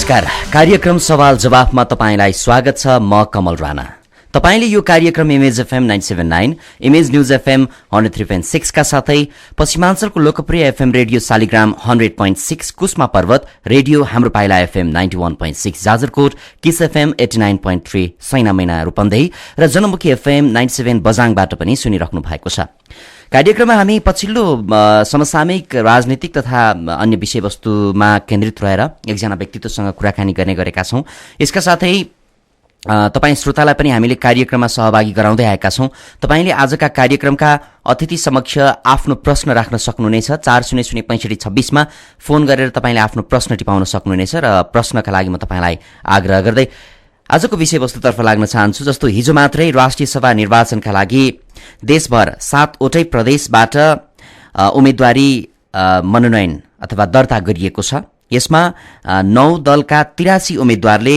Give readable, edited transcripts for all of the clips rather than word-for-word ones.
नमस्कार। कार्यक्रम सवाल जवाफमा तपाईंलाई स्वागत छ। म कमल राणा। तपाईंले यो कार्यक्रम image FM 97.9, image news FM 103.6 का साथै पश्चिमाञ्चलको लोकप्रिय एफएम रेडियो शालिग्राम 100.6, कुस्मा पर्वत रेडियो हाम्रो पाइला FM 91.6 Jajarkot, kiss FM 89.3 Sainamaina Rupandehi र जनमुखी एफएम 97 बजाङबाट पनि सुनिराख्नु भएको छ। कार्यक्रममा हामी पछिल्लो समसामयिक राजनीतिक तथा अन्य विषयवस्तुमा केन्द्रित रहेर एकजना व्यक्तित्वसँग कुराकानी गर्ने गरेका छौं। यसका साथै तपाईं श्रोतालाई पनि हामीले कार्यक्रममा सहभागी गराउँदै आएका छौं। तपाईंले आजका कार्यक्रमका अतिथि समक्ष आफ्नो प्रश्न राख्न सक्नुहुनेछ। 400526 मा फोन गरेर तपाईंले आफ्नो प्रश्न टिपाउन सक्नुहुनेछ र प्रश्नका लागि म तपाईंलाई आग्रह गर्दै आजको विषयवस्तुतर्फ लाग्न चाहन्छु। जस्तो हिजो मात्रै राष्ट्रिय सभा निर्वाचनका लागि देशभर 7वटै प्रदेशबाट उम्मेदवारी मनोनयन अथवा दर्ता गरिएको छ। यसमा 9 दलका 83 उम्मेदवारले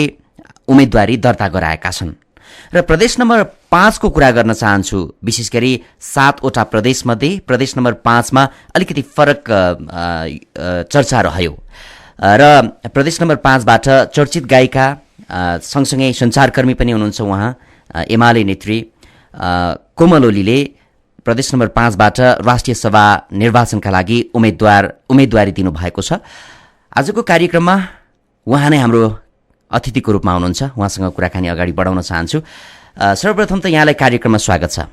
उम्मेदवारी दर्ता गराएका छन् र प्रदेश नम्बर 5 को कुरा गर्न चाहन्छु। विशेष गरी 7वटा प्रदेशमध्ये प्रदेश नम्बर 5 मा अलिकति फरक चर्चा रह्यो र प्रदेश नम्बर 5 बाट चर्चित गायिका सँगसँगै सञ्चारकर्मी पनि हुनुहुन्छ उहाँ एमाले नेत्री कोमल ओलीले प्रदेश नम्बर 5 बाट राष्ट्रिय सभा निर्वाचनका लागि उम्मेदवारी दिनुभएको छ। आजको कार्यक्रममा उहाँ नै हाम्रो अतिथिको रूपमा हुनुहुन्छ। उहाँसँग कुराकानी अगाडि बढाउन चाहन्छु। सर्वप्रथम त यहाँलाई कार्यक्रममा स्वागत छ।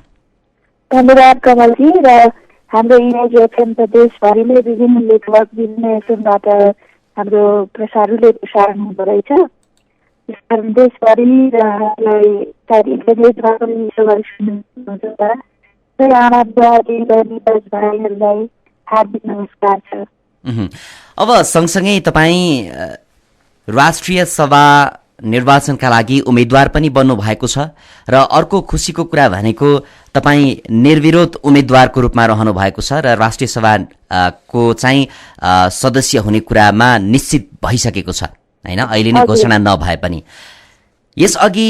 धन्यवाद कमलजी। र हाम्रो इमेज एफएम प्रदेशभरिमै विभिन्न नेटवर्क विभिन्न एफएमबाट हाम्रो प्रसारण हुँदो रहेछ। यसकारण देशभरि र हामीलाई इन्टरनेटमा पनि भाइहरूलाई हार्दिक नमस्कार छ। अब सँगसँगै तपाईँ राष्ट्रिय सभा निर्वाचनका लागि उम्मेद्वार पनि बन्नु भएको छ र अर्को खुसीको कुरा भनेको तपाईँ निर्विरोध उम्मेद्वारको रूपमा रहनु भएको छ र राष्ट्रिय सभा को चाहिँ सदस्य हुने कुरामा निश्चित भइसकेको छ हैन, अहिले नै घोषणा नभए पनि। यसअघि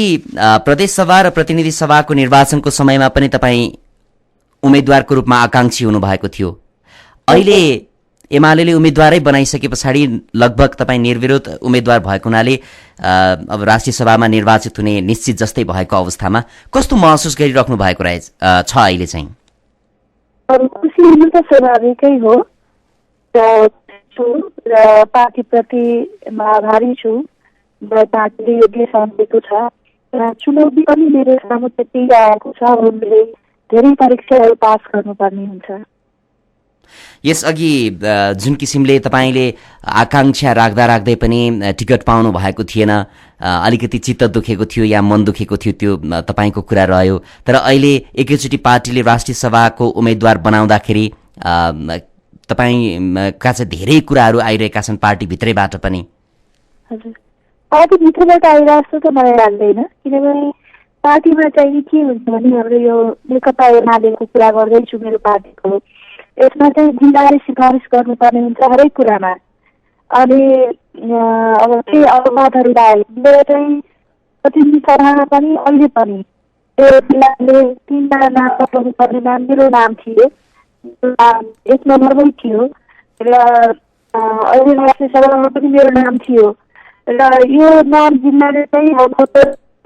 प्रदेश सभा र प्रतिनिधि सभाको निर्वाचनको समयमा पनि तपाईँ उम्मेद्वारको रूपमा आकांक्षी हुनुभएको थियो। अहिले एमाले उम्मेद्वारै बनाइसके पछाडि लगभग तपाईँ निर्विरोध उम्मेद्वार भएको हुनाले अब राष्ट्रिय सभामा निर्वाचित हुने निश्चित जस्तै भएको अवस्थामा कस्तो महसुस गरिराख्नु भएको छ अहिले चाहिँ? खुसी हुनु त स्वाभाविकै हो र पार्टीप्रति आभारी छु र पार्टीले योग्य सम्झेको छ र चुनौती पनि मेरो सामु त्यति आएको छ। मैले धेरै परीक्षाहरू पास गर्नुपर्ने हुन्छ। यसअघि जुन किसिमले तपाईँले आकांक्षा राख्दै पनि टिकट पाउनु भएको थिएन, अलिकति चित्त दुखेको थियो या मन दुखेको थियो, त्यो तपाईँको कुरा रह्यो। तर अहिले एकैचोटि पार्टीले राष्ट्रिय सभाको उम्मेद्वार बनाउँदाखेरि तपाईँका चाहिँ धेरै कुराहरू आइरहेका छन् पार्टीभित्रैबाट पनि। हजुर, पार्टीभित्रबाट आइरहेको त मलाई लाग्दैन, किनभने पार्टीमा चाहिँ के हुन्छ भने हाम्रो यो नेकपा एमालेको कुरा गर्दैछु मेरो पार्टीको, यसमा चाहिँ जिल्लाले सिफारिस गर्नुपर्ने हुन्छ हरेक कुरामा। अनि अब केही अववादहरूलाई मेरो चाहिँ प्रतिनिधि सभामा पनि अहिले पनि त्यो जिल्लाले 3 नाम पठाउनु पर्नेमा मेरो नाम थियो, 1 नम्बरमै थियो र अहिले राष्ट्रिय सभामा पनि मेरो नाम थियो र यो नाम जिल्लाले चाहिँ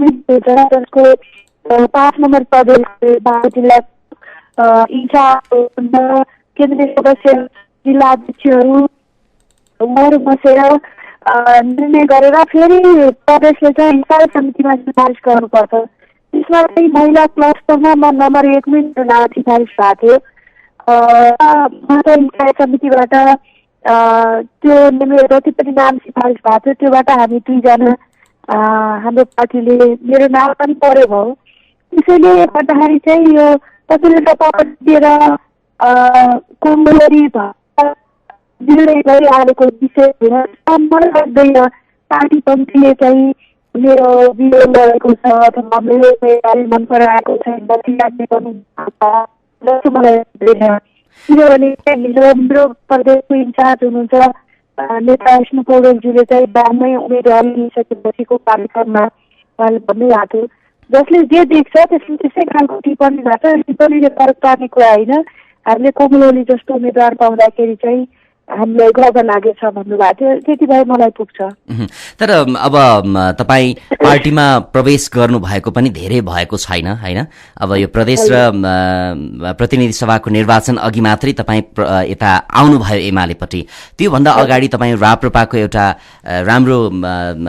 जसको 5 नम्बर प्रदेश जिल्ला इन्चार्ज केन्द्रीय सदस्य जिल्ला अध्यक्षहरू बसेर निर्णय गरेर फेरि प्रदेशले चाहिँ स्थायी समितिमा सिफारिस गर्नुपर्छ। त्यसमा चाहिँ महिला क्लस्टरमा म नम्बर 1 मै नाम सिफारिस भएको थियो। स्थायी समितिबाट त्यो जति पनि नाम सिफारिस भएको थियो त्योबाट हामी 2 जना हाम्रो पार्टीले मेरो नाम पनि पर्यो भयो। त्यसैले गर्दाखेरि चाहिँ यो कसैले सपोर्ट दिएर कमजोरी निर्णय गरिहालेको विषय होइन। मलाई लाग्दैन पार्टी पक्षले चाहिँ मेरो विरोध गरेको छ अथवा मेरो मन पराएको छैन पनि जस्तो मलाई लाग्दैन। किनभने मेरो प्रदेशको इन्चार्ज हुनुहुन्छ नेता विष्णु पौडेलज्यूले चाहिँ बादमै उम्मेदवारी लिइसकेपछिको कार्यक्रममा उहाँले भन्नुभएको थियो, जसले जे देख्छ त्यसले त्यसै खालको टिप्पणीबाट टिप्पणीले फरक पार्ने कुरा होइन। हामीले कोमल ओली जस्तो उम्मेदवार पाउँदाखेरि चाहिँ हामीलाई गर्व लागेछ भन्नुभएको थियो। त्यति भए मलाई पुग्छ। तर अब तपाईँ पार्टीमा प्रवेश गर्नुभएको पनि धेरै भएको छैन होइन? अब यो प्रदेश र प्रतिनिधि सभाको निर्वाचन अघि मात्रै तपाईँ यता आउनुभयो एमालेपट्टि। त्योभन्दा अगाडि तपाईँ राप्रपाको एउटा राम्रो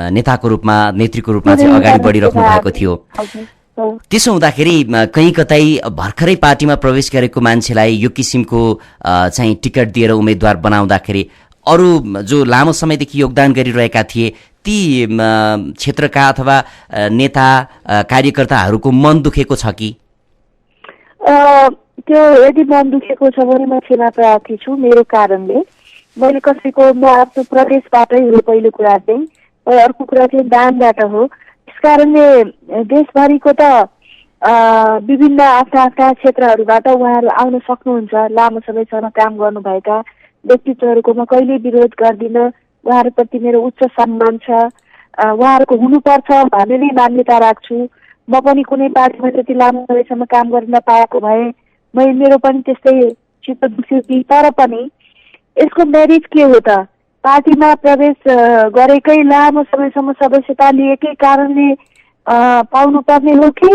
नेताको रूपमा, नेत्रीको रूपमा चाहिँ अगाडि बढिराख्नु भएको थियो। त्यसो हुँदाखेरि कहीँ कतै भर्खरै पार्टीमा प्रवेश गरेको मान्छेलाई यो किसिमको चाहिँ टिकट दिएर उम्मेदवार बनाउँदाखेरि अरू जो लामो समयदेखि योगदान गरिरहेका थिए ती क्षेत्रका अथवा नेता कार्यकर्ताहरूको मन दुखेको छ कि? त्यो यदि मन दुखेको छ भने म क्षमा प्रार्थी छु। मेरो कारणले मैले कसैको, म आफ्नो प्रदेशबाटै हो पहिलो कुरा चाहिँ, अर्को कुरा चाहिँ दानबाट हो। कारणले देशभरिको त विभिन्न आफ्ना आफ्ना क्षेत्रहरूबाट उहाँहरू आउन सक्नुहुन्छ। लामो समयसम्म काम गर्नुभएका व्यक्तित्वहरूको म कहिल्यै विरोध गर्दिन। उहाँहरूप्रति मेरो उच्च सम्मान छ। उहाँहरूको हुनुपर्छ भन्ने नै मान्यता राख्छु। म पनि कुनै पार्टीमा त्यति लामो समयसम्म काम गर्न पाएको भए मेरो पनि त्यस्तै चित्त दुख्यो कि। तर पनि यसको मेरिट के हो त? पार्टीमा प्रवेश गरेकै, लामो समयसम्म सदस्यता लिएकै कारणले पाउनुपर्ने हो कि,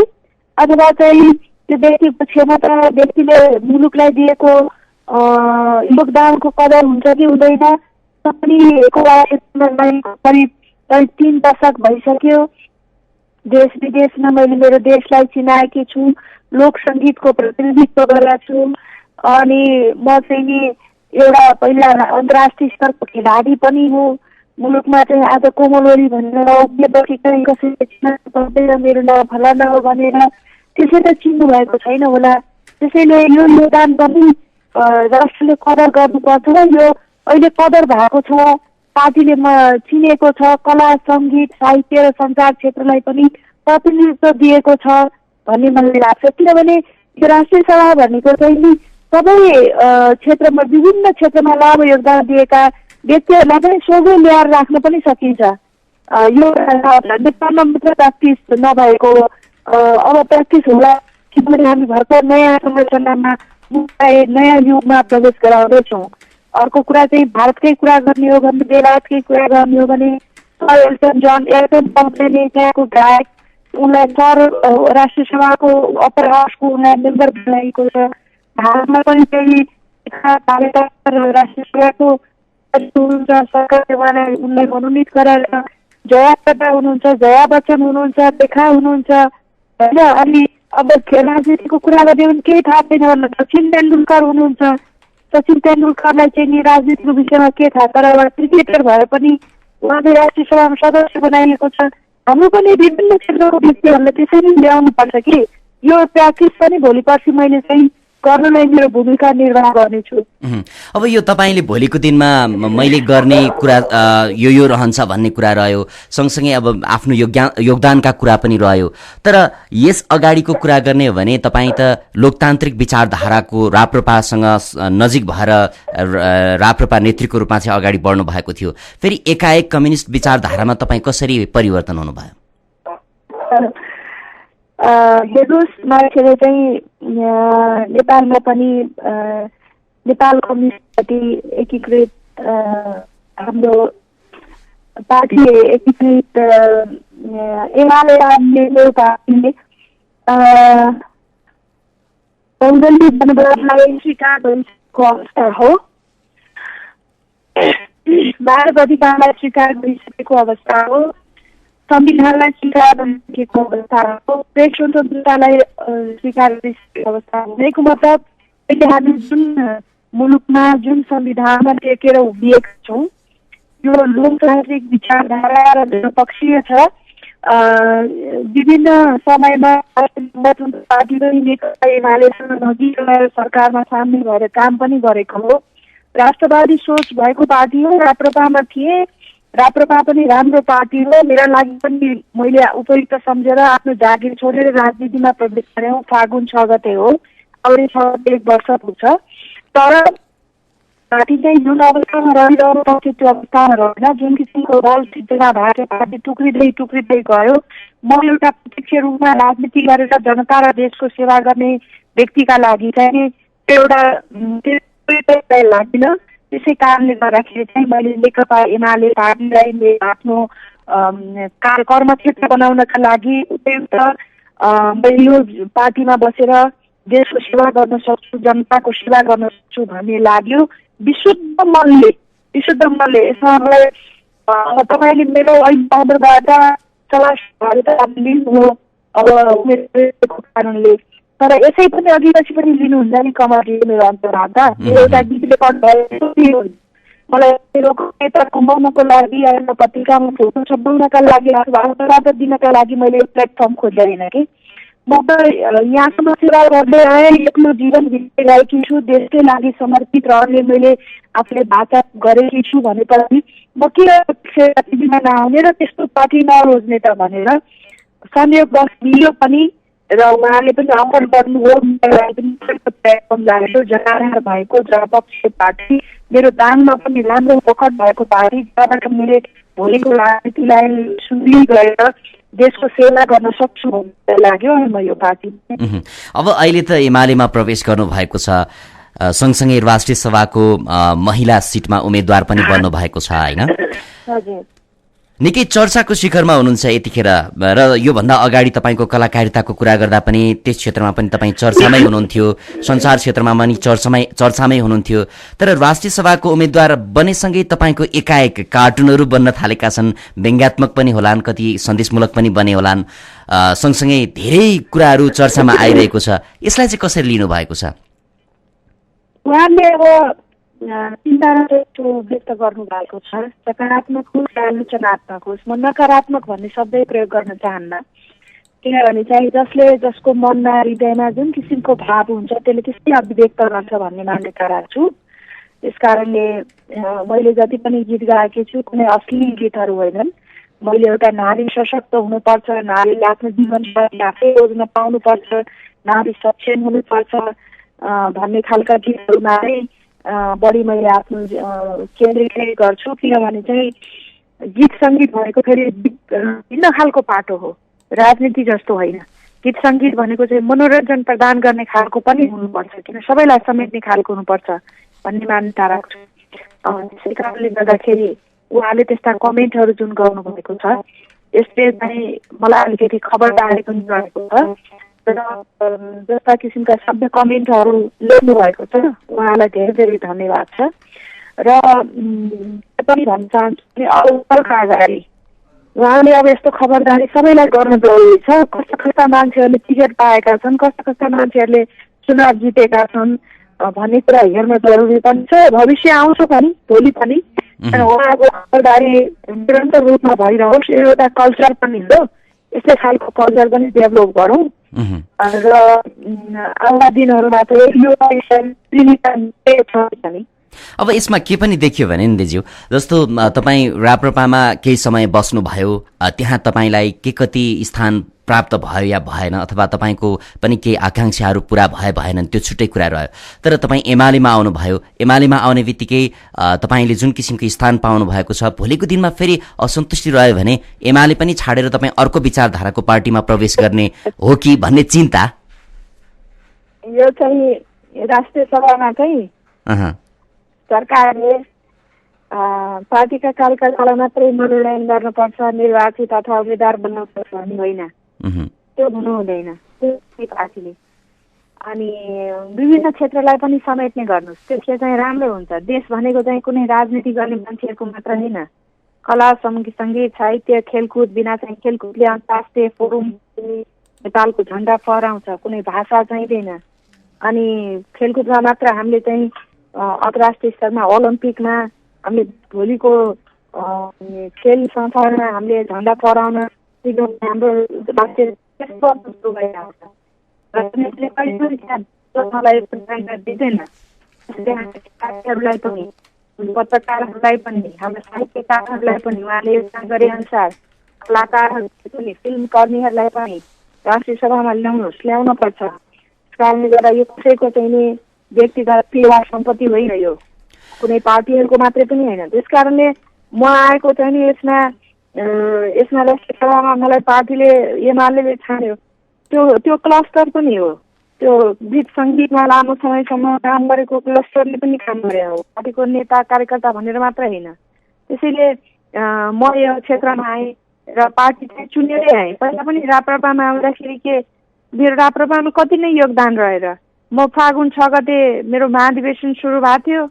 अथवा चाहिँ त्यो व्यक्तिको क्षमता, व्यक्तिले मुलुकलाई दिएको योगदानको कदर हुन्छ कि हुँदैन? पनि करिब 3 दशक भइसक्यो। देश विदेशमा मैले मेरो देशलाई चिनाएकी छु, लोक सङ्गीतको प्रतिनिधित्व गरेका छु। अनि म चाहिँ नि एउटा पहिला अन्तर्राष्ट्रिय स्तरको खेलाडी पनि हो। मुलुकमा चाहिँ आज कोमलवरी भनेर उभिएपछि कहीँ कसैले चिन्न पर्दैन मेरो नाम फलाना हो भनेर, त्यसै त चिन्नु भएको छैन होला। त्यसैले यो योगदान पनि राष्ट्रले कदर गर्नुपर्छ र यो अहिले कदर भएको छ। पार्टीले चिनेको छ, कला, सङ्गीत, साहित्य र सञ्चार क्षेत्रलाई पनि प्रतिनिधित्व दिएको छ भन्ने मलाई लाग्छ। किनभने यो राष्ट्रिय सभा भनेको चाहिँ सबै क्षेत्रमा, विभिन्न क्षेत्रमा लामो योगदान दिएका व्यक्तिहरूलाई पनि सोझै ल्याएर राख्न पनि सकिन्छ। यो नेपालमा मात्र प्र्याक्टिस नभएको, अब प्र्याक्टिस होला। किनभने हामी भर्खर नयाँ संरचनामा, नयाँ युगमा प्रवेश गराउँदैछौँ। अर्को कुरा चाहिँ भारतकै कुरा गर्ने हो भने, बेलायतकै कुरा गर्ने हो भने एल्टन कम्पनीले त्यहाँको गायक, उनलाई राष्ट्रिय सभाको अपर हाउसको उनलाई मेम्बर बनाएको छ। भारतमा पनि त्यही राष्ट्रिय सभाको हुनुहुन्छ, सरकारले उनलाई मनोनित गराएर जया प्रदा हुनुहुन्छ, जया बच्चन हुनुहुन्छ, रेखा हुनुहुन्छ होइन। अनि अब राजनीतिको कुरा गर्ने भने केही थाहा छैन भन्नु, सचिन तेन्दुलकर हुनुहुन्छ। सचिन तेन्दुलकरलाई चाहिँ नि राजनीतिको विषयमा के थाहा? तर एउटा क्रिकेटर भए पनि उहाँले राष्ट्रिय सभामा सदस्य बनाइएको छ। हाम्रो पनि विभिन्न क्षेत्रको व्यक्तिहरूलाई त्यसरी ल्याउनु पर्छ कि यो प्र्याक्टिस पनि भोलि पर्सि मैले चाहिँ गर्नलाई मेरो भूमिका निर्वाह गर्नेछु। अब यो तपाईँले भोलिको दिनमा मैले गर्ने कुरा यो रहन्छ भन्ने कुरा रह्यो, सँगसँगै अब आफ्नो योगदानका कुरा पनि रह्यो। तर यस अगाडिको कुरा गर्ने हो भने तपाईँ त लोकतान्त्रिक विचारधाराको राप्रपासँग नजिक भएर राप्रपा नेत्रीको रूपमा चाहिँ अगाडि बढ्नु भएको थियो। फेरि एकाएक कम्युनिस्ट विचारधारामा तपाईँ कसरी परिवर्तन हुनुभयो? हेर्नुहोस्, मान्छेले चाहिँ नेपालमा पनि नेपाल कम्युनिस्ट पार्टी एकीकृत हाम्रो पार्टी एकीकृत एमाले पार्टीले बहुदलीय जनवादलाई स्वीकार गरिसकेको अवस्था हो। मानव अधिकारलाई स्वीकार गरिसकेको अवस्था हो। संविधानलाई स्वीकार गरिसकेको अवस्था हो। प्रेस स्वतन्त्रतालाई स्वीकार गरिसकेको अवस्था हो। भनेको मतलब अहिले हामी जुन मुलुकमा, जुन संविधानमा टेकेर उभिएका छौँ, यो लोकतान्त्रिक विचारधारा र जनपक्षीय छ। विभिन्न समयमा पार्टी पनि नेकपा एमालेसँग नजिक रहेर सरकारमा सामेल भएर काम पनि गरेको हो। राष्ट्रवादी सोच भएको पार्टी हो। राप्रपामा थिए। राप्रपा पनि राम्रो पार्टी हो। मेरा लागि पनि मैले उपयुक्त सम्झेर आफ्नो जागिर छोडेर राजनीतिमा प्रवेश गरेँ। फागुन 6 गते हो। अब 1 वर्ष पुग्छ। तर पार्टी चाहिँ जुन अवस्थामा रहिरहनु पर्थ्यो त्यो अवस्थामा रहेन। जुन किसिमको दल सिर्जना भएको पार्टी टुक्रिँदै गयो। म एउटा प्रत्यक्ष रूपमा राजनीति गरेर जनता र देशको सेवा गर्ने व्यक्तिका लागि चाहिँ एउटा लाग्दिन। त्यसै कारणले गर्दाखेरि चाहिँ मैले नेकपा एमाले पार्टीलाई आफ्नो कर्मक्षेत्र बनाउनका लागि उपयुक्त मैले यो पार्टीमा बसेर देशको सेवा गर्न सक्छु, जनताको सेवा गर्न सक्छु भन्ने लाग्यो विशुद्ध मनले। यसमा मलाई तपाईँले मेरो अहिले अदरबाट सल्लाह लिनु अब उमेरको कारणले, तर यसै पनि अघि पछि पनि लिनुहुन्छ नि कमरले मेरो अन्तर्वार्ता एउटा गीत रेकर्ड भयो। मलाई मेरो नेता कमाउनको लागि एउटा पत्रिकामा फोटो छपाउनका लागि अथवा अन्तर्वार्ता दिनका लागि मैले प्लेटफर्म खोज्दैन कि म त यहाँसम्म सेवा गर्दै आएँ, एक्लो जीवन बिताइरहेकी छु, देशकै लागि समर्पित रहने मैले आफूले बाचा गरेकी छु भनेपछि म के टिभीमा नआउने र त्यस्तो पार्टी नरोज्ने त भनेर संयोगवश मिल्यो पनि र उहाँले पनि अफर गर्नुभयो। मलाई पनि प्लेटफर्म लागेको जनाधार भएको जनपक्ष पार्टी मेरो दानमा पनि राम्रो पोखर भएको पार्टी जहाँबाट मैले भोलिको राजनीतिलाई सुन्दै गएर देशको सेवा गर्न सक्छु भन्ने लाग्यो अनि म यो पार्टी। अब अहिले त एमालेमा प्रवेश गर्नुभएको छ, सँगसँगै राष्ट्रिय सभाको महिला सिटमा उम्मेद्वार पनि बन्नु भएको छ होइन? हजुर। निकै चर्चाको शिखरमा हुनुहुन्छ यतिखेर र योभन्दा अगाडि तपाईँको कलाकारिताको कुरा गर्दा पनि त्यस क्षेत्रमा पनि तपाईँ चर्चामै हुनुहुन्थ्यो, संसार क्षेत्रमा पनि चर्चामै हुनुहुन्थ्यो। तर राष्ट्रिय सभाको उम्मेद्वार बनेसँगै तपाईँको एकाएक कार्टुनहरू बन्न थालेका छन्, व्यङ्ग्यात्मक पनि होलान्, कति सन्देशमूलक पनि बने होलान्, सँगसँगै धेरै कुराहरू चर्चामा आइरहेको छ। यसलाई चाहिँ कसरी लिनुभएको छ? उहाँले अब चिन्ता व्यक्त गर्नु भएको छ, सकारात्मक होस् या आलोचनात्मक होस्। म नकारात्मक भन्ने शब्दै प्रयोग गर्न चाहन्न, किनभने चाहिँ जसको मनमा हृदयमा जुन किसिमको भाव हुन्छ त्यसले त्यस्तै अभिव्यक्त गर्छ भन्ने मान्यता राख्छु। त्यस कारणले मैले जति पनि गीत गाएकी छु कुनै अश्लील गीतहरू होइनन्। मैले एउटा नारी सशक्त हुनुपर्छ, नारीले आफ्नो जीवनशैली आफै रोज्न पाउनुपर्छ, नारी सक्षम हुनुपर्छ भन्ने खालका गीतहरूमा नै बढी मैले आफ्नो केन्द्रित गर्छु। किनभने चाहिँ गीत सङ्गीत भनेको फेरि भिन्न खालको पाटो हो, राजनीति जस्तो होइन। गीत सङ्गीत भनेको चाहिँ मनोरञ्जन प्रदान गर्ने खालको पनि हुनुपर्छ, किन सबैलाई समेट्ने खालको हुनुपर्छ भन्ने मान्यता राख्छु। त्यसै कारणले गर्दाखेरि उहाँले त्यस्ता कमेन्टहरू जुन गर्नुभएको छ यसले चाहिँ मलाई अलिकति खबरदारी पनि गरेको छ र जस्ता किसिमका शब्द कमेन्टहरू लेख्नु भएको छ उहाँलाई धेरै धेरै धन्यवाद छ। र पनि भन्न चाहन्छु अरूका अगाडि उहाँले अब यस्तो खबरदारी सबैलाई गर्न जरुरी छ। कस्ता कस्ता मान्छेहरूले टिकट पाएका छन्, कस्ता कस्ता मान्छेहरूले चुनाव जितेका छन् भन्ने कुरा हेर्न जरुरी पनि छ। भविष्य आउँछ पनि, भोलि पनि उहाँको खबरदारी निरन्तर रूपमा भइरहोस्। एउटा कल्चर पनि हो, यस्तै खालको कल्चर पनि डेभलप गरौँ र आउँदा दिनहरूमा चाहिँ यो छ। अब यसमा के पनि देखियो भने नि दिज्यू, जस्तो तपाईँ राप्रपामा केही समय बस्नुभयो, त्यहाँ तपाईँलाई के कति स्थान प्राप्त भयो या भएन, अथवा तपाईँको पनि केही आकाङ्क्षाहरू पुरा भएनन्, त्यो छुट्टै कुरा रह्यो। तर तपाईँ एमालेमा आउनुभयो, एमालेमा आउने बित्तिकै तपाईँले जुन किसिमको स्थान पाउनु भएको छ, भोलिको दिनमा फेरि असन्तुष्टि रह्यो भने एमाले पनि छाडेर तपाईँ अर्को विचारधाराको पार्टीमा प्रवेश गर्ने हो कि भन्ने चिन्ता? यो चाहिँ राष्ट्रिय सभामा चाहिँ सरकारले पार्टीका कार्यकाललाई मात्रै मनोनयन गर्नुपर्छ, निर्वाचित अथवा उम्मेद्वार बन्नुपर्छ भन्ने होइन, त्यो हुनु हुँदैन पार्टीले। अनि विभिन्न क्षेत्रलाई पनि समेट्ने गर्नुहोस्, त्यसले चाहिँ राम्रो हुन्छ। देश भनेको चाहिँ कुनै राजनीति गर्ने मान्छेहरूको मात्र होइन, कला सङ्गीत साहित्य खेलकुद बिना चाहिँ खेलकुदले अन्तर्राष्ट्रिय फोरम नेपालको झन्डा फहराउँछ, कुनै भाषा चाहिँदैन। अनि खेलकुदमा मात्र हामीले चाहिँ अन्तर्राष्ट्रिय स्तरमा ओलम्पिकमा हामीले भोलिको खेल संसारमा हामीले झन्डा फहराउन हाम्रो राष्ट्रिय दिँदैन। पनि पत्रकारहरूलाई पनि हाम्रो साहित्यकारहरूलाई पनि उहाँले योजना गरे अनुसार कलाकारहरूले पनि फिल्म कर्मीहरूलाई पनि राष्ट्रिय सभामा ल्याउन पर्छ। त्यस कारणले गर्दा यो कसैको चाहिँ व्यक्तिगत सेवा सम्पत्ति होइन, यो कुनै पार्टीहरूको मात्रै पनि होइन। त्यस कारणले म आएको चाहिँ नि यसमा राष्ट्रिय सभामा मलाई पार्टीले एमाले छान्यो, त्यो क्लस्टर पनि हो। त्यो गीत सङ्गीतमा लामो समयसम्म काम गरेको क्लस्टरले पनि काम गरे हो, पार्टीको नेता कार्यकर्ता भनेर मात्र होइन। त्यसैले म यो क्षेत्रमा आएँ र पार्टी चाहिँ चुनेरै आएँ। पहिला पनि राप्रपामा आउँदाखेरि के मेरो राप्रपामा कति नै योगदान रहेर म फागुन 6 गते मेरो महाधिवेशन सुरु भएको थियो,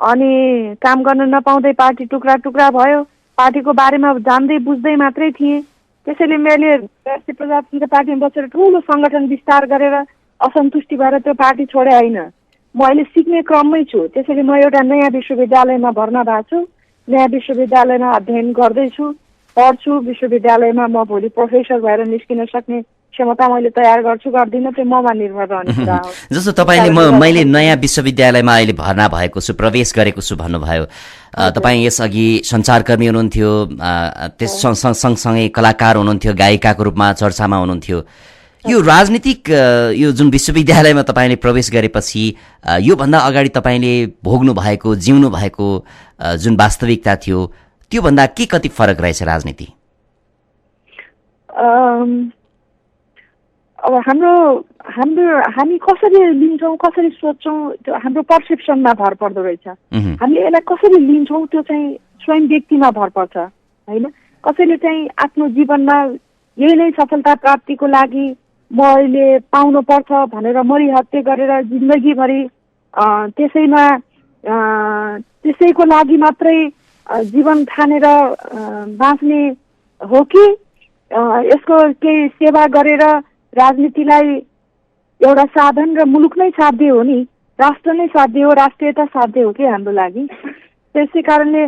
अनि काम गर्न नपाउँदै पार्टी टुक्रा टुक्रा भयो। पार्टीको बारेमा जान्दै बुझ्दै मात्रै थिएँ। त्यसैले मैले राष्ट्रिय प्रजातन्त्र पार्टीमा बसेर ठुलो सङ्गठन विस्तार गरेर असन्तुष्टि भएर त्यो पार्टी छोडे होइन, म अहिले सिक्ने क्रममै छु। त्यसैले म एउटा नयाँ विश्वविद्यालयमा भर्ना भएको छु, नयाँ विश्वविद्यालयमा अध्ययन गर्दैछु, पढ्छु। विश्वविद्यालयमा म भोलि प्रोफेसर भएर निस्किन सक्ने क्षमता मैले तयार गर्छु गर्दिनँ, त्यो ममा निर्भर रहने कुरा हो। जस्तो तपाईँले मैले नयाँ विश्वविद्यालयमा अहिले भर्ना भएको छु, प्रवेश गरेको छु भन्नुभयो। तपाईँ यसअघि सञ्चारकर्मी हुनुहुन्थ्यो, त्यस सँगसँगै कलाकार हुनुहुन्थ्यो, गायिकाको रूपमा चर्चामा हुनुहुन्थ्यो। यो राजनीतिक यो जुन विश्वविद्यालयमा तपाईँले प्रवेश गरेपछि योभन्दा अगाडि तपाईँले भोग्नु भएको, जिउनु भएको जुन वास्तविकता थियो त्योभन्दा के कति फरक रहेछ राजनीति? अब हामी कसरी लिन्छौँ, कसरी सोच्छौँ, त्यो हाम्रो पर्सेप्सनमा भर पर्दो रहेछ। हामीले यसलाई कसरी लिन्छौँ त्यो चाहिँ स्वयं व्यक्तिमा भर पर्छ होइन। कसैले चाहिँ आफ्नो जीवनमा यही नै सफलता प्राप्तिको लागि म अहिले पाउनुपर्छ भनेर मरिहत्ते गरेर जिन्दगीभरि त्यसैको लागि मात्रै जीवन ठानेर बाँच्ने हो कि यसको केही सेवा गरेर राजनीतिलाई एउटा साधन र मुलुक नै साध्य हो नि, राष्ट्र नै साध्य हो, राष्ट्रियता साध्य हो कि हाम्रो लागि। त्यसै कारणले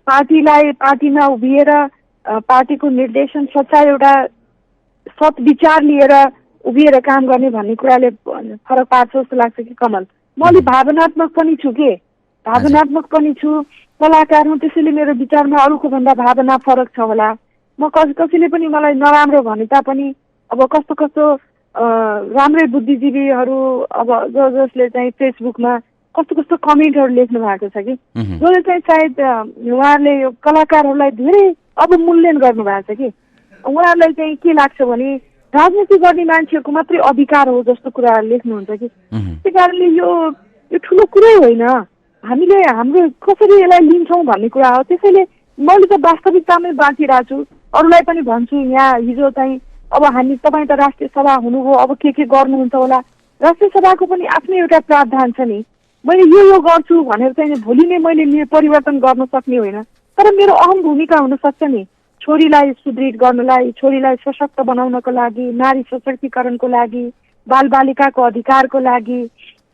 पार्टीमा उभिएर पार्टीको निर्देशन सच्चा एउटा सत् विचार लिएर उभिएर काम गर्ने भन्ने कुराले फरक पार्छ जस्तो लाग्छ कि कमल। म अलि भावनात्मक पनि छु के, भावनात्मक पनि छु, कलाकार हुँ, त्यसैले मेरो विचारमा अरूको भन्दा भावना फरक छ होला। म कसैले पनि मलाई नराम्रो भने तापनि अब कस्तो कस्तो राम्रै बुद्धिजीवीहरू अब जसले चाहिँ फेसबुकमा कस्तो कस्तो कमेन्टहरू लेख्नु भएको छ कि जसले चाहिँ सायद उहाँहरूले यो कलाकारहरूलाई धेरै अब मूल्याङ्कन गर्नु भएको छ कि उहाँहरूलाई चाहिँ के लाग्छ भने राजनीति गर्ने मान्छेहरूको मात्रै अधिकार हो जस्तो कुरा लेख्नुहुन्छ कि। त्यही कारणले यो ठुलो कुरै होइन, हामीले हाम्रो कसरी यसलाई लिन्छौँ भन्ने कुरा हो। त्यसैले मैले त वास्तविकतामै बाँचिरहेको छु, अरूलाई पनि भन्छु यहाँ हिजो चाहिँ अब तपाईँ त राष्ट्रिय सभा हुनुभयो, अब के गर्नुहुन्छ होला। राष्ट्रिय सभाको पनि आफ्नै एउटा प्रावधान छ नि, मैले यो गर्छु भनेर चाहिँ भोलि नै मैले परिवर्तन गर्न सक्ने होइन, तर मेरो अहम भूमिका हुनसक्छ नि छोरीलाई सुदृढ गर्नलाई, छोरीलाई सशक्त बनाउनको लागि, नारी सशक्तिकरणको लागि, बालबालिकाको अधिकारको लागि।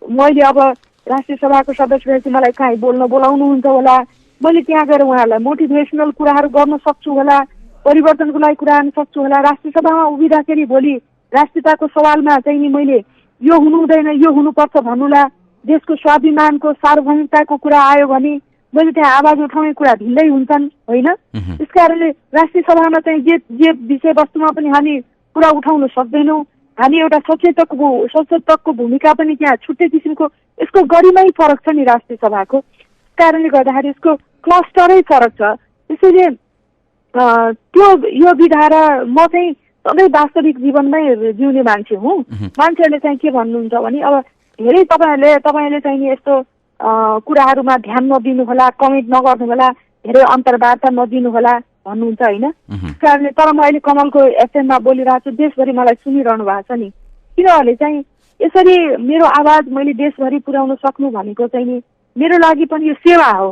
मैले अब राष्ट्रिय सभाको सदस्य भएपछि मलाई कहीँ बोलाउनुहुन्छ होला, मैले त्यहाँ गएर उहाँहरूलाई मोटिभेसनल कुराहरू गर्न सक्छु होला, परिवर्तनको लागि कुरा गर्न सक्छु होला। राष्ट्रिय सभामा उभिँदाखेरि भोलि राष्ट्रियताको सवालमा चाहिँ नि मैले यो हुनु हुँदैन, यो हुनुपर्छ भन्नुला, देशको स्वाभिमानको सार्वभौमिकताको कुरा आयो भने मैले त्यहाँ आवाज उठाउने कुरा भिन्दै हुन्छन् होइन। त्यस कारणले राष्ट्रिय सभामा चाहिँ जे विषयवस्तुमा पनि हामी कुरा उठाउन सक्दैनौँ। हामी एउटा सचेतकको भूमिका पनि त्यहाँ छुट्टै किसिमको, यसको गरिमै फरक छ नि राष्ट्रिय सभाको, कारणले गर्दाखेरि यसको क्लस्टरै फरक छ। त्यसैले यो विधा र म चाहिँ सधैँ वास्तविक जीवनमै जिउने मान्छे हुँ। मान्छेहरूले चाहिँ के भन्नुहुन्छ भने अब धेरै तपाईँले चाहिँ यस्तो कुराहरूमा ध्यान नदिनु होला, कमेन्ट नगर्नु होला, धेरै अन्तर्वार्ता नदिनु होला भन्नुहुन्छ होइन। कारणले तर म अहिले कमलको एफएममा बोलिरहेको छु, देशभरि मलाई सुनिरहनु भएको छ नि। तिनीहरूले चाहिँ यसरी मेरो आवाज मैले देशभरि पुर्याउन सक्नु भनेको चाहिँ नि मेरो लागि पनि यो सेवा हो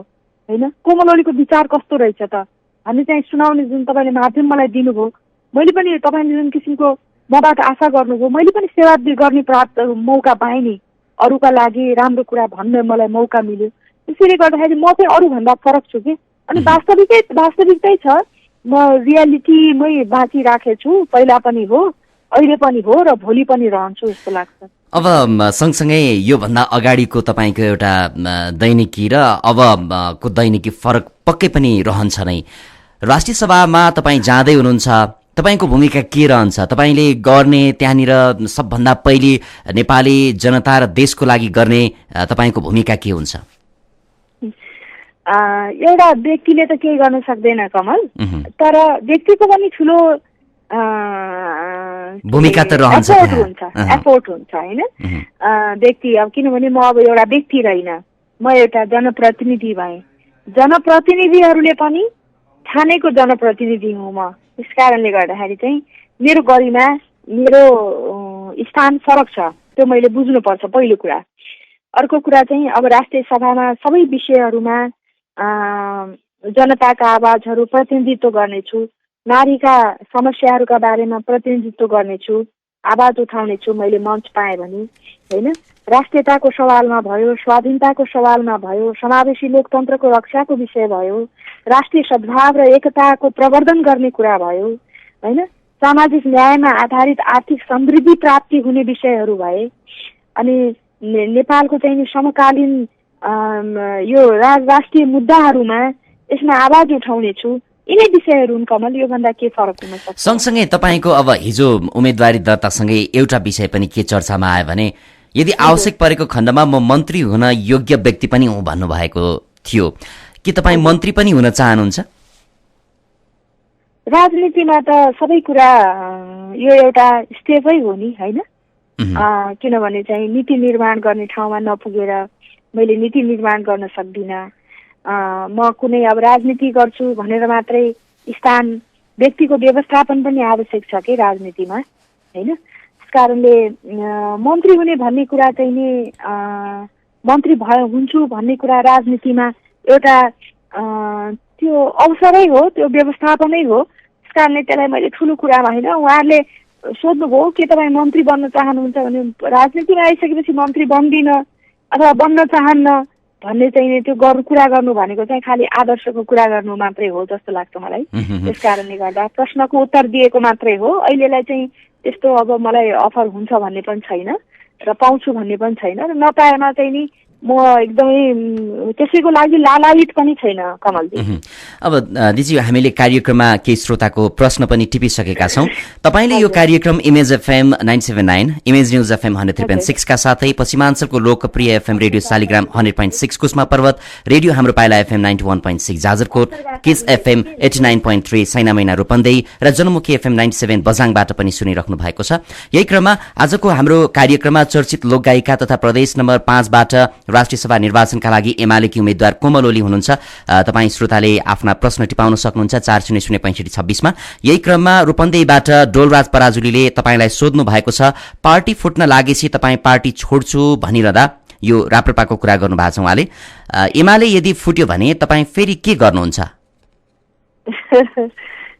होइन। कोमल ओलीको विचार कस्तो रहेछ त हामी चाहिँ सुनाउने जुन तपाईँले माध्यम मलाई दिनुभयो, मैले पनि तपाईँले जुन किसिमको मबाट आशा गर्नुभयो, मैले पनि सेवा गर्ने प्राप्त मौका पाएँ नि, अरूका लागि राम्रो कुरा भन्न मलाई मौका मिल्यो। त्यसैले गर्दाखेरि म चाहिँ अरूभन्दा फरक छु कि। अनि वास्तविकतै छ, म रियालिटीमै बाँचिराखेको छु, पहिला पनि हो, अहिले पनि हो र भोलि पनि रहन्छु जस्तो लाग्छ। अब सँगसँगै योभन्दा अगाडिको तपाईँको एउटा दैनिकी र अबको दैनिकी फरक पक्कै पनि रहन्छ नै। राष्ट्रिय सभामा तपाईँ जाँदै हुनुहुन्छ, तपाईँको भूमिका के रहन्छ? तपाईँले गर्ने त्यहाँनिर सबभन्दा पहिले नेपाली जनता र देशको लागि गर्ने तपाईँको भूमिका के हुन्छ? एउटा व्यक्तिले त केही गर्न सक्दैन कमल, तर व्यक्तिको पनि ठुलो भूमिका त रहन्छ, एफोर्ट हुन्छ हैन व्यक्ति। अब किनभने म अब एउटा व्यक्ति रहेन, म एउटा जनप्रतिनिधि भएँ। जनप्रतिनिधिहरूले पनि ठानेको जनप्रतिनिधि हुँ म। त्यस कारणले गर्दाखेरि चाहिँ मेरो गरिमा, मेरो स्थान फरक छ, त्यो मैले बुझ्नुपर्छ पहिलो कुरा। अर्को कुरा चाहिँ अब राष्ट्रिय सभामा सबै विषयहरूमा जनताका आवाजहरू प्रतिनिधित्व गर्नेछु, नारीका समस्याहरूका बारेमा प्रतिनिधित्व गर्नेछु, आवाज उठाउनेछु मैले मञ्च पाएँ भने होइन। राष्ट्रियताको सवालमा भयो, स्वाधीनताको सवालमा भयो, समावेशी लोकतन्त्रको रक्षाको विषय भयो, राष्ट्रिय सद्भाव र एकताको प्रवर्धन गर्ने कुरा भयो होइन, सामाजिक न्यायमा आधारित आर्थिक समृद्धि प्राप्ति हुने विषयहरू भए, अनि नेपालको चाहिँ समकालीन यो राष्ट्रिय मुद्दाहरूमा यसमा आवाज उठाउनेछु, यिनै विषयहरू हुन् कमल। योभन्दा के फरक हुन सक्छ? सँगसँगै तपाईँको अब हिजो उम्मेदवारी दर्तासँगै एउटा विषय पनि के चर्चामा आयो भने यदि आवश्यक परेको खण्डमा म मन्त्री हुन योग्य व्यक्ति पनि हुँ भन्नुभएको थियो। के तपाईँ मन्त्री पनि हुन चाहनुहुन्छ? राजनीतिमा त सबै कुरा यो एउटा स्टेपै हो नि होइन। किनभने चाहिँ नीति निर्माण गर्ने ठाउँमा नपुगेर मैले नीति निर्माण गर्न सक्दिनँ। म कुनै अब राजनीति गर्छु भनेर मात्रै स्थान, व्यक्तिको व्यवस्थापन पनि आवश्यक छ कि राजनीतिमा होइन। त्यस कारणले मन्त्री हुने भन्ने कुरा चाहिँ नि मन्त्री हुन्छु भन्ने कुरा राजनीतिमा एउटा त्यो अवसरै हो, त्यो व्यवस्थापनै हो। त्यस कारणले त्यसलाई मैले ठुलो कुरामा होइन। उहाँहरूले सोध्नुभयो के तपाईँ मन्त्री बन्न चाहनुहुन्छ भने राजनीतिमा आइसकेपछि मन्त्री बन्दिनँ अथवा बन्न चाहन्न भन्ने चाहिँ त्यो कुरा गर्नु भनेको चाहिँ खालि आदर्शको कुरा गर्नु मात्रै हो जस्तो लाग्छ मलाई। त्यस कारणले गर्दा प्रश्नको उत्तर दिएको मात्रै हो। अहिलेलाई चाहिँ त्यस्तो अब मलाई अफर हुन्छ भन्ने पनि छैन र पाउँछु भन्ने पनि छैन र नपाएमा चाहिँ नि म एकदमै त्यसैको लागि लालायित पनि छैन कमलजी। अब दिदी हामीले कार्यक्रममा केही श्रोताको प्रश्न पनि टिपिसकेका छौँ। तपाईँले यो कार्यक्रम image FM 979, image news FM 103.6 का साथै पश्चिमाञ्चलको लोकप्रिय एफएम रेडियो शालिग्राम 100.6 कुस्मा पर्वत, रेडियो हाम्रो पाइला FM 91.6 Jajarkot, kiss FM 89.3 Sainamaina Rupandehi र जनमुखी एफएम 97 बझाङबाट पनि सुनिराख्नु भएको छ। यही क्रममा आजको हाम्रो कार्यक्रममा चर्चित लोकगायिका तथा प्रदेश नम्बर 5 बाट राष्ट्रिय सभा निर्वाचनका लागि एमालेकी उम्मेद्वार कोमल ओली हुनुहुन्छ। तपाईँ श्रोताले आफ्ना प्रश्न टिपाउन सक्नुहुन्छ 4006526 मा। यही क्रममा रूपन्देहीबाट डोलराज पराजुलीले तपाईँलाई सोध्नु भएको छ, पार्टी फुट्न लागेपछि तपाईँ पार्टी छोड्छु भनिरहँदा यो राप्रपाको कुरा गर्नु भएको छ उहाँले। एमाले यदि फुट्यो भने तपाईँ फेरि के गर्नुहुन्छ?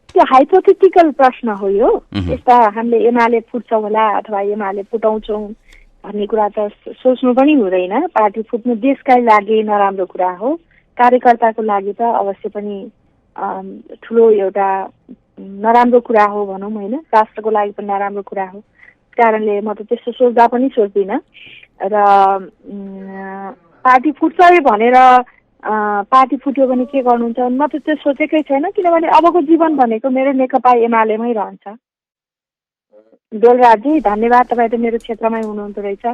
त्यो हाइपोथेटिकल प्रश्न हो यो। यस्ता हामीले एमाले फुट्छ होला अथवा एमाले फुटाउँछौँ भन्ने कुरा त सोच्नु पनि हुँदैन। पार्टी फुट्नु देशका लागि नराम्रो कुरा हो, कार्यकर्ताको लागि त अवश्य पनि ठुलो एउटा नराम्रो कुरा हो भनौँ होइन, राष्ट्रको लागि पनि नराम्रो कुरा हो। कारणले म त त्यस्तो सोच्दा पनि सोच्दिनँ र पार्टी फुट्छ भनेर पार्टी फुट्यो भने के गर्नुहुन्छ म त त्यो सोचेकै छैन। किनभने अबको जीवन भनेको मेरो नेकपा एमालेमै रहन्छ। डोलराजी धन्यवाद, तपाईँ त मेरो क्षेत्रमै हुनुहुँदो रहेछ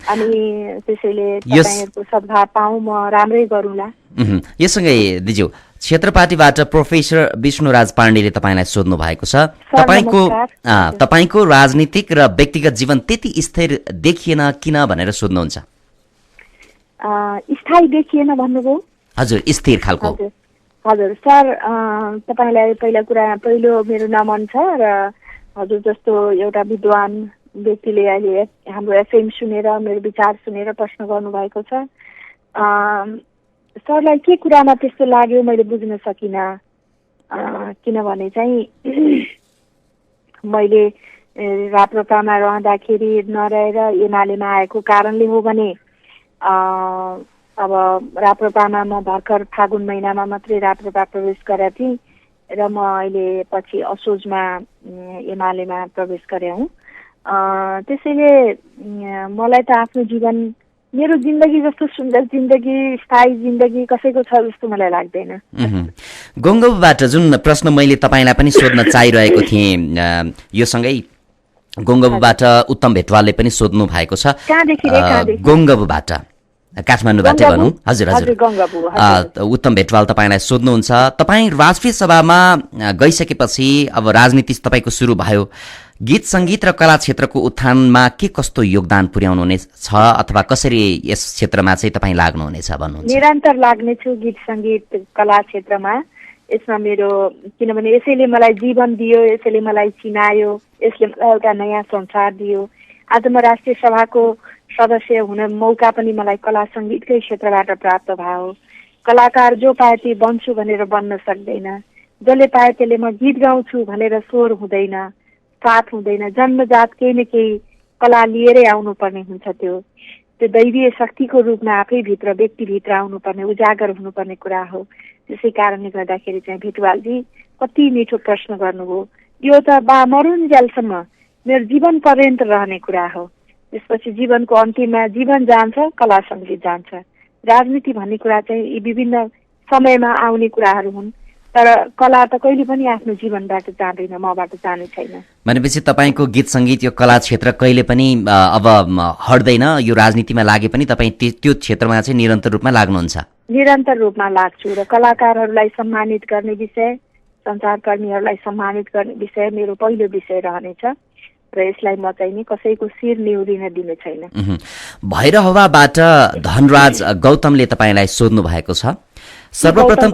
अनि त्यसैले तपाईँहरूको सद्भाव पाऊँ, म राम्रै गरौँला। यससँगै दिजु क्षेत्रपाटीबाट प्रोफेसर विष्णुराज पाण्डेले तपाईँलाई सोध्नु भएको छ, तपाईँको राजनीतिक र व्यक्तिगत जीवन त्यति स्थिर देखिएन किन भनेर सोध्नुहुन्छ। स्थायी देखिएन भन्नुभयो? हजुर, स्थिर खालको। हजुर सर, तपाईँलाई पहिलो मेरो नमन छ र हजुर जस्तो एउटा विद्वान व्यक्तिले अहिले हाम्रो एफएम सुनेर मेरो विचार सुनेर प्रश्न गर्नुभएको छ। सरलाई के कुरामा त्यस्तो लाग्यो मैले बुझ्न सकिनँ। किनभने चाहिँ मैले राप्रपामा रहँदाखेरि नरहेर एमालेमा आएको कारणले हो भने अब राप्रपामा म भर्खर फागुन महिनामा मात्रै राप्रपा प्रवेश गरेका थिएँ र म अहिले पछि असोजमा एमालेमा प्रवेश गरे हुँ। त्यसैले मलाई त आफ्नो जीवन, मेरो जिन्दगी जस्तो सुन्दर जिन्दगी, स्थायी जिन्दगी कसैको छ जस्तो मलाई लाग्दैन। गोङ्गबबाट जुन प्रश्न मैले तपाईँलाई पनि सोध्न चाहिरहेको थिएँ, यो सँगै गोङ्गबबाट उत्तम भेटवालले पनि सोध्नु भएको छ। कहाँदेखि? गोङ्गबबाट काठमाडौँबाटै भनौँ। हजुर हजुर, गङ्गाबु। उत्तम भेटवाल तपाईँलाई सोध्नुहुन्छ, तपाईँ राष्ट्रिय सभामा गइसकेपछि अब राजनीति तपाईँको सुरु भयो, गीत सङ्गीत र कला क्षेत्रको उत्थानमा के कस्तो योगदान पुर्याउनुहुनेछ अथवा कसरी यस क्षेत्रमा चाहिँ तपाईँ लाग्नुहुनेछ भन्नुहुन्छ? निरन्तर लाग्नेछु गीत सङ्गीत कला क्षेत्रमा। यसमा मेरो, किनभने यसैले मलाई जीवन दियो, यसैले मलाई चिनायो, यसले मलाई एउटा नयाँ संसार दियो। आज म राष्ट्रिय सभाको सदस्य हुन मौका पनि मलाई कला सङ्गीतकै क्षेत्रबाट प्राप्त भयो। कलाकार जो पाए ती बन्छु भनेर बन्न सक्दैन, जसले पाए त्यसले म गीत गाउँछु भनेर स्वर हुँदैन, साथ हुँदैन। जन्मजात केही न केही कला लिएरै आउनुपर्ने हुन्छ। त्यो दैवीय शक्तिको रूपमा आफैभित्र व्यक्तिभित्र आउनुपर्ने, उजागर हुनुपर्ने कुरा हो। त्यसै कारणले गर्दाखेरि चाहिँ भेटवालजी कति मिठो प्रश्न गर्नुभयो। यो त मरुन्जेलसम्म मेरो जीवन पर्यन्त रहने कुरा हो। त्यसपछि जीवनको अन्तिममा जीवन जान्छ, कला सङ्गीत जान्छ। राजनीति भन्ने कुरा चाहिँ यी विभिन्न समयमा आउने कुराहरू हुन्, तर कला त कहिले पनि आफ्नो जीवनबाट जाँदैन, मबाट जाने छैन। भनेपछि तपाईँको गीत सङ्गीत यो कला क्षेत्र कहिले पनि अब हट्दैन, यो राजनीतिमा लागे पनि तपाईँ त्यो क्षेत्रमा चाहिँ निरन्तर रूपमा लाग्नुहुन्छ? निरन्तर रूपमा लाग्छु र कलाकारहरूलाई सम्मानित गर्ने विषय, सञ्चारकर्मीहरूलाई सम्मानित गर्ने विषय मेरो पहिलो विषय रहनेछ र यसलाई म चाहिँ नि कसैको शिर निहुरिन दिने छैन। भैरहवाबाट धनराज गौतमले तपाईँलाई सोध्नु भएको छ। सर्वप्रथम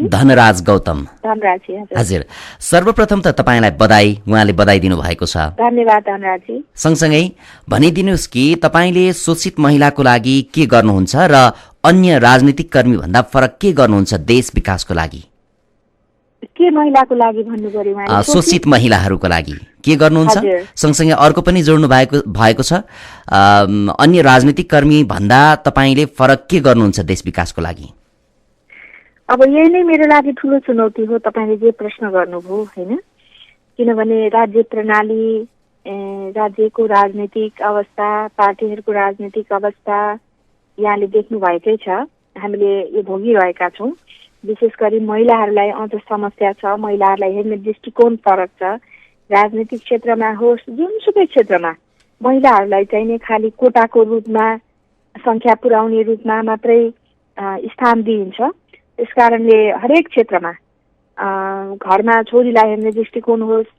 धनराज गौतम। हजुर, सर्वप्रथम त तपाईँलाई बधाई, उहाँले बधाई दिनुभएको छ। धन्यवाद धनराजजी। सँगसँगै भनिदिनुहोस् कि तपाईँले शोषित महिलाको लागि के गर्नुहुन्छ र अन्य राजनीतिक कर्मी भन्दा फरक के गर्नुहुन्छ देश विकासको लागि? के महिलाको लागि भन्नु पर्यो? शोषित महिलाहरूको लागि के गर्नुहुन्छ? सँगसँगै अर्को पनि जोड्नु भएको छ, अन्य राजनीतिक कर्मी भन्दा तपाईँले फरक के गर्नुहुन्छ देश विकासको लागि? अब यही नै मेरो लागि ठुलो चुनौती हो, तपाईँले जे प्रश्न गर्नुभयो होइन। किनभने राज्य प्रणाली, राज्यको राजनीतिक अवस्था, पार्टीहरूको राजनीतिक अवस्था यहाँले देख्नु भएकै छ, हामीले यो भोगिरहेका छौँ। विशेष गरी महिलाहरूलाई अझ समस्या छ, महिलाहरूलाई हेर्ने दृष्टिकोण फरक छ। राजनीतिक क्षेत्रमा होस्, जुनसुकै क्षेत्रमा महिलाहरूलाई चाहिँ नि खालि कोटाको रूपमा, सङ्ख्या पुर्याउने रूपमा मात्रै स्थान दिइन्छ। त्यसकारणले हरेक क्षेत्रमा घरमा छोरीलाई हेर्ने दृष्टिकोण होस्,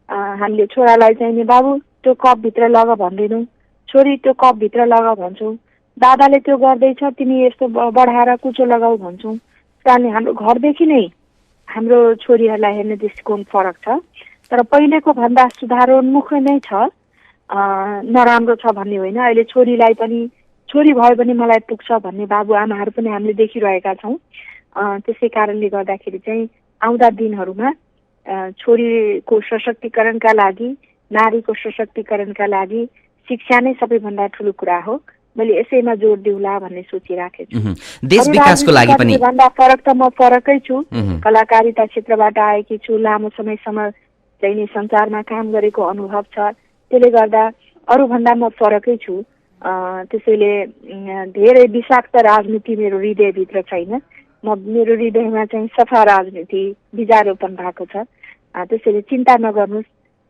हामीले छोरालाई चाहिँ नि बाबु त्यो कपभित्र लग भन्दैनौँ, छोरी त्यो कपभित्र लग भन्छौँ, दादाले त्यो गर्दैछ तिमी यस्तो बढाएर कुचो लगाऊ भन्छौँ। अनि हाम्रो घरदेखि नै हाम्रो छोरीहरूलाई हेर्ने दृष्टिकोण फरक छ। तर पहिलेको भन्दा सुधारोन्मुख नै छ, नराम्रो छ भन्ने होइन। अहिले छोरीलाई पनि, छोरी भयो भने मलाई पुग्छ भन्ने बाबुआमाहरू पनि हामीले देखिरहेका छौँ। त्यसै कारणले गर्दाखेरि चाहिँ आउँदा दिनहरूमा छोरीको सशक्तिकरणका लागि, नारीको सशक्तिकरणका लागि शिक्षा नै सबैभन्दा ठुलो कुरा हो। मैले यसैमा जोड दिउँला भन्ने सोचिराखेको छु। देश विकासको लागि पनि भन्दा फरक त म फरकै छु। कलाकारिता क्षेत्रबाट आएकी छु, लामो समयसम्म चाहिँ नि सञ्चारमा काम गरेको अनुभव छ, त्यसले गर्दा अरूभन्दा म फरकै छु। त्यसैले धेरै विषाक्त राजनीति मेरो हृदयभित्र छैन। मेरो हृदयमा चाहिँ सफा राजनीति बीजारोपण भएको छ। त्यसैले चिन्ता नगर्नुहोस्,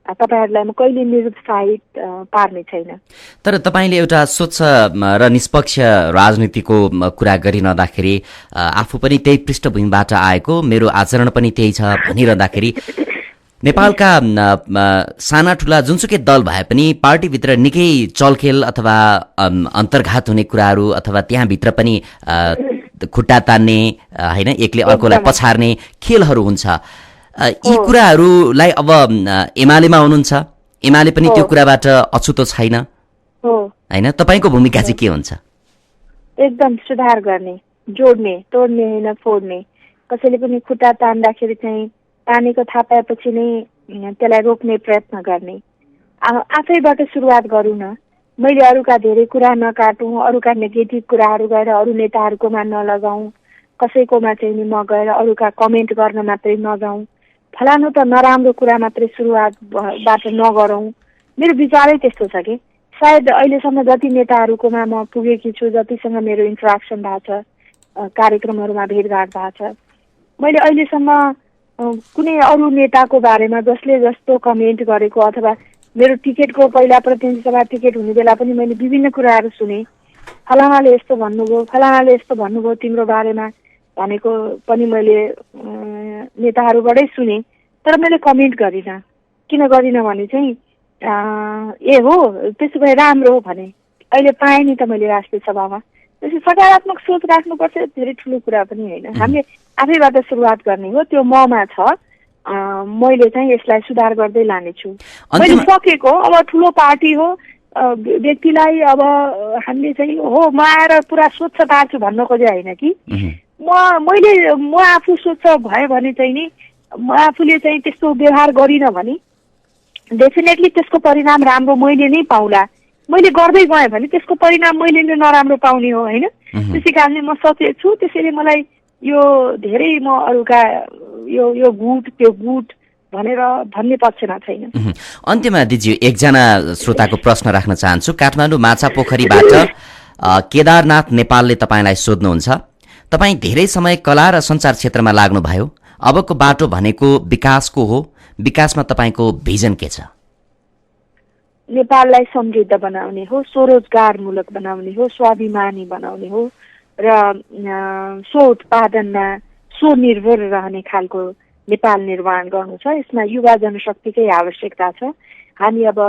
तपाईहरुलाई म कहिले निरुत्साहित पार्ने छैन। तर तपाईले एउटा स्वच्छ र निष्पक्ष राजनीतिको कुरा गरिरहँदाखेरि आफू पनि त्यही पृष्ठभूमिबाट आएको, मेरो आचरण पनि त्यही छ भनिरहँदाखेरि नेपालका साना ठुला जुनसुकै दल भए पनि पार्टीभित्र निकै चलखेल अथवा अन्तर्घात हुने कुराहरू अथवा त्यहाँभित्र पनि खुट्टा तान्ने हैन, एकले अर्कोलाई पछार्ने खेलहरू हुन्छ। यी कुराहरूलाई अब एमालेमा हुनुहुन्छ, एमाले पनि त्यो कुराबाट अछुतो छैन हैन, तपाईको भूमिका चाहिँ के हुन्छ? एकदम सुधार गर्ने, जोड्ने, तोड्ने हैन फोड्ने। कसैले पनि खुट्टा तान्दाखेरि चाहिँ तानेको थाहा पाएपछि नै त्यसलाई रोक्ने प्रयत्न गर्ने। आफैबाट सुरुवात गरौँ न। मैले अरूका धेरै कुरा नकाटौँ, अरूका नेगेटिभ कुराहरू गएर अरू नेताहरूकोमा नलगाउँ, कसैकोमा चाहिँ नि म गएर अरूका कमेन्ट गर्न मात्रै नजाउँ, फलानु त नराम्रो कुरा मात्रै सुरुवातबाट नगरौँ। मेरो विचारै त्यस्तो छ कि सायद अहिलेसम्म जति नेताहरूकोमा म पुगेकी छु, जतिसँग मेरो इन्टरेक्सन भएको छ, कार्यक्रमहरूमा भेटघाट भएको छ, मैले अहिलेसम्म कुनै अरू नेताको बारेमा जसले जस्तो कमेन्ट गरेको अथवा मेरो टिकटको पहिला प्रतिनिधि सभा टिकट हुने बेला पनि मैले विभिन्न कुराहरू सुने। फलानाले यस्तो भन्नुभयो, फलानाले यस्तो भन्नुभयो तिम्रो बारेमा भनेको पनि मैले नेताहरूबाटै सुने, तर मैले कमेन्ट गरिनँ। किन गरिनँ भने चाहिँ ए हो त्यसो भए राम्रो हो भने अहिले पाएँ नि त मैले राष्ट्रिय सभामा। त्यसै सकारात्मक सोच राख्नुपर्छ, धेरै ठुलो कुरा पनि होइन। हामीले आफैबाट सुरुवात गर्ने हो, त्यो ममा छ। मैले चाहिँ यसलाई सुधार गर्दै लानेछु। मैले सकेको, अब ठुलो पार्टी हो, व्यक्तिलाई अब हामीले चाहिँ हो म आएर पुरा स्वच्छ पार्छु भन्न खोजे होइन कि म आफू स्वच्छ भएँ भने चाहिँ नि म आफूले चाहिँ त्यस्तो व्यवहार गरिनँ भने डेफिनेटली त्यसको परिणाम राम्रो मैले नै पाउला। मैले गर्दै गएँ भने त्यसको परिणाम मैले नै नराम्रो पाउने हो होइन। त्यसै कारणले म सचेत छु। त्यसैले मलाई यो धेरै म अरूका यो गुट त्यो गुट भनेर भन्ने पक्षमा छैन। अन्त्यमा दिदी एकजना श्रोताको प्रश्न राख्न चाहन्छु। काठमाडौँ माछापोखरीबाट केदारनाथ नेपालले तपाईँलाई सोध्नुहुन्छ, तपाईँ धेरै समय कला र सञ्चार क्षेत्रमा लाग्नुभयो, अबको बाटो भनेको विकासको हो, विकासमा तपाईँको भिजन के छ? नेपाललाई समृद्ध बनाउने हो, स्वरोजगारमूलक बनाउने हो, स्वाभिमानी बनाउने हो र स्व उत्पादनमा स्वनिर्भर रहने खालको नेपाल निर्माण गर्नु छ। यसमा युवा जनशक्तिकै आवश्यकता छ। हामी अब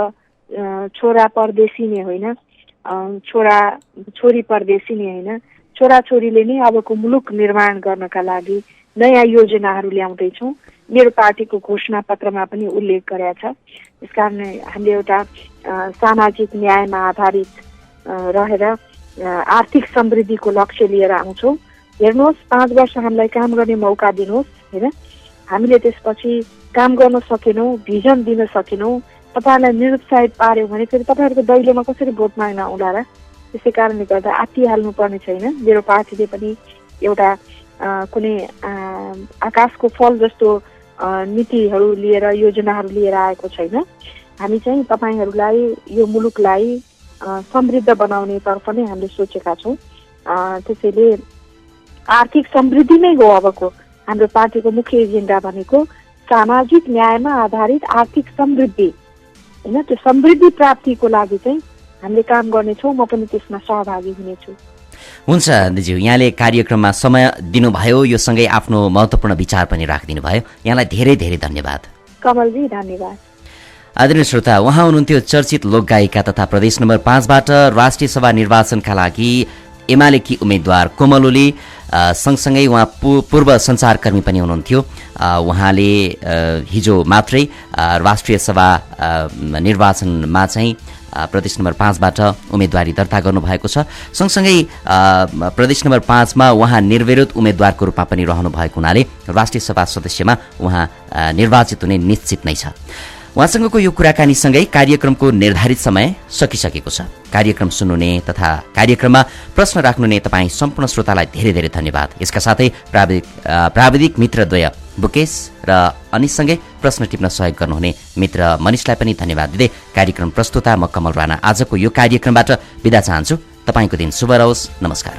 छोरा परदेशी नै होइन, छोरी परदेशी नै होइन, छोराछोरीले नै अबको मुलुक निर्माण गर्नका लागि नयाँ योजनाहरू ल्याउँदैछौँ। मेरो पार्टीको घोषणा पत्रमा पनि उल्लेख गरेका छ। यसकारण हामीले एउटा सामाजिक न्यायमा आधारित रहेर आर्थिक समृद्धिको लक्ष्य लिएर आउँछौँ। हेर्नुहोस् 5 वर्ष हामीलाई काम गर्ने मौका दिनुहोस् होइन। हामीले त्यसपछि काम गर्न सकेनौँ, भिजन दिन सकेनौँ, तपाईँहरूलाई निरुत्साहित पार्यो भने फेरि तपाईँहरूको दैलोमा कसरी भोट माग्न आउला र? त्यसै कारणले गर्दा आत्तिहाल्नु पर्ने छैन। मेरो पार्टीले पनि एउटा कुनै आकाशको फल जस्तो नीतिहरू लिएर योजनाहरू लिएर आएको छैन। हामी चाहिँ तपाईँहरूलाई यो मुलुकलाई समृद्ध बनाउने तर्फ नै हामीले सोचेका छौँ। त्यसैले आर्थिक समृद्धि नै हो अबको हाम्रो पार्टीको मुख्य एजेन्डा भनेको सामाजिक न्यायमा आधारित आर्थिक समृद्धि होइन। त्यो समृद्धि प्राप्तिको लागि चाहिँ हामीले काम गर्नेछौँ। म पनि त्यसमा सहभागी हुनेछु। हुन्छ दिदी, यहाँले कार्यक्रममा समय दिनुभयो, यो सँगै आफ्नो महत्त्वपूर्ण विचार पनि राखिदिनु भयो। यहाँलाई धेरै धेरै धन्यवाद। कमलजी धन्यवाद। आदरणीय श्रोता, उहाँ हुनुहुन्थ्यो चर्चित लोकगायिका तथा प्रदेश नम्बर 5बाट राष्ट्रिय सभा निर्वाचनका लागि एमालेकी उम्मेद्वार कोमल ओली। सँगसँगै उहाँ पूर्व सञ्चारकर्मी पनि हुनुहुन्थ्यो। उहाँले हिजो मात्रै राष्ट्रिय सभा निर्वाचनमा चाहिँ प्रदेश नम्बर 5बाट उम्मेदवारी दर्ता गर्नुभएको छ। सँगसँगै प्रदेश नम्बर 5मा उहाँ निर्विरोध उम्मेदवारको रूपमा पनि रहनु भएको हुनाले राष्ट्रिय सभा सदस्यमा उहाँ निर्वाचित हुने निश्चित नै छ। उहाँसँगको यो कुराकानीसँगै कार्यक्रमको निर्धारित समय सकिसकेको छ। कार्यक्रम सुन्नुहुने तथा कार्यक्रममा प्रश्न राख्नुहुने तपाईँ सम्पूर्ण श्रोतालाई धेरै धेरै धन्यवाद। यसका साथै प्राविधिक मित्रद्वय बुकेश र अनिससँगै प्रश्न टिप्न सहयोग गर्नुहुने मित्र मनिषलाई पनि धन्यवाद दिँदै कार्यक्रम प्रस्तुता म कमल राणा आजको यो कार्यक्रमबाट बिदा चाहन्छु। तपाईँको दिन शुभ रहोस्। नमस्कार।